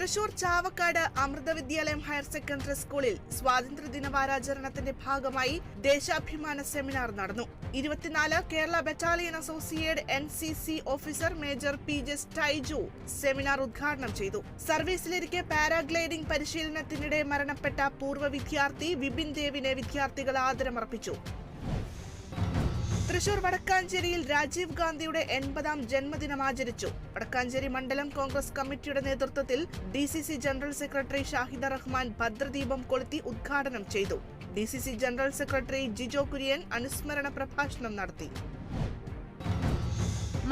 തൃശൂർ ചാവക്കാട് അമൃത വിദ്യാലയം higher secondary സ്കൂളിൽ സ്വാതന്ത്ര്യദിന വാരാചരണത്തിന്റെ ഭാഗമായി ദേശാഭിമാന സെമിനാർ നടന്നു. 24 Kerala battalion associate NCC officer major PJ Staiju seminar ഉദ്ഘാടനം ചെയ്തു. സർവീസിലിരിക്കെ പാരാഗ്ലൈഡിംഗ് പരിശീലനത്തിനിടെ മരണപ്പെട്ട പൂർവ്വ വിദ്യാർത്ഥി വിപിൻ ദേവിനെ വിദ്യാർത്ഥികൾ ആദരമർപ്പിച്ചു. തൃശൂർ വടക്കാഞ്ചേരിയിൽ രാജീവ് ഗാന്ധിയുടെ 80ാം ജന്മദിനം ആചരിച്ചു. വടക്കാഞ്ചേരി മണ്ഡലം കോൺഗ്രസ് കമ്മിറ്റിയുടെ നേതൃത്വത്തിൽ DCC general secretary Shahida Rahman ഭദ്രദീപം കൊളുത്തി ഉദ്ഘാടനം ചെയ്തു. DCC general secretary Jijo Kurian അനുസ്മരണ പ്രഭാഷണം നടത്തി.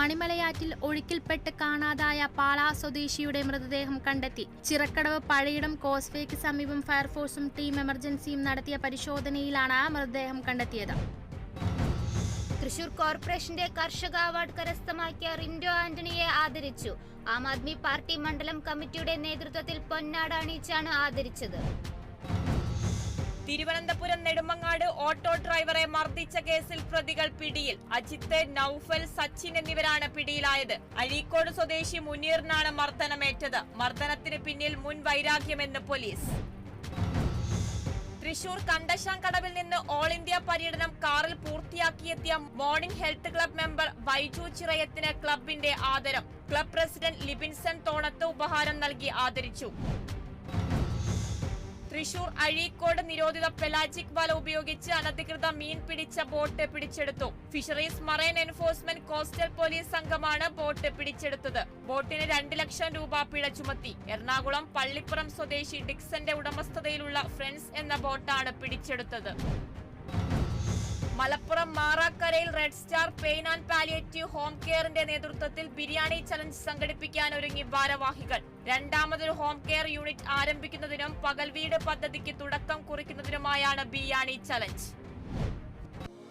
മണിമലയാറ്റിൽ ഒഴുക്കിൽപ്പെട്ട് കാണാതായ പാലാ സ്വദേശിയുടെ മൃതദേഹം കണ്ടെത്തി. ചിറക്കടവ് പഴയിടം കോസ്വേക്ക് സമീപം ഫയർഫോഴ്സും ടീം എമർജൻസിയും നടത്തിയ പരിശോധനയിലാണ് മൃതദേഹം കണ്ടെത്തിയത്. തൃശൂർ കോർപ്പറേഷന്റെ കർഷക അവാർഡ് കരസ്ഥമാക്കിയ റിൻഡോ ആന്റണിയെ ആദരിച്ചു. ആം ആദ്മി പാർട്ടി മണ്ഡലം കമ്മിറ്റിയുടെ നേതൃത്വത്തിൽ പൊന്നാട അണിയിച്ചാണ് ആദരിച്ചത്. തിരുവനന്തപുരം നെടുമങ്ങാട് ഓട്ടോ ഡ്രൈവറെ മർദ്ദിച്ച കേസിൽ പ്രതികൾ പിടിയിൽ. അജിത്ത്, നൌഫൽ, സച്ചിൻ എന്നിവരാണ് പിടിയിലായത്. അഴീക്കോട് സ്വദേശി മുനീറിനാണ് മർദ്ദനമേറ്റത്. മർദ്ദനത്തിന് പിന്നിൽ മുൻ വൈരാഗ്യമെന്ന് പോലീസ്. തൃശൂർ കണ്ടശാങ്കടവിൽ നിന്ന് ഓൾ ഇന്ത്യ പര്യടനം കാറിൽ പൂർത്തിയാക്കിയെത്തിയ morning health club member Vaiju ചിറയത്തിന് ക്ലബിന്റെ ആദരം. ക്ലബ് പ്രസിഡന്റ് ലിബിൻസൺ തോണത്ത് ഉപഹാരം നൽകി ആദരിച്ചു. തൃശൂർ അഴീക്കോട് നിരോധിത പെലാജിക് വല ഉപയോഗിച്ച് അനധികൃത മീൻ പിടിച്ച ബോട്ട് പിടിച്ചെടുത്തു. Fisheries marine enforcement coastal police സംഘമാണ് ബോട്ട് പിടിച്ചെടുത്തത്. ബോട്ടിന് 2 ലക്ഷം രൂപ പിഴ ചുമത്തി. എറണാകുളം പള്ളിപ്പുറം സ്വദേശി ഡിക്സന്റെ ഉടമസ്ഥതയിലുള്ള ഫ്രണ്ട്സ് എന്ന ബോട്ടാണ് പിടിച്ചെടുത്തത്. മലപ്പുറം മാറാക്കരയിൽ red star pain and palliative home കെയറിന്റെ നേതൃത്വത്തിൽ ബിരിയാണി ചലഞ്ച് സംഘടിപ്പിക്കാൻ ഒരുങ്ങി ഭാരവാഹികൾ. 2ാമതൊരു ഹോം കെയർ യൂണിറ്റ് ആരംഭിക്കുന്നതിനും പകൽ വീട് പദ്ധതിക്ക് തുടക്കം കുറിക്കുന്നതിനുമായാണ് ബിരിയാണി ചലഞ്ച്.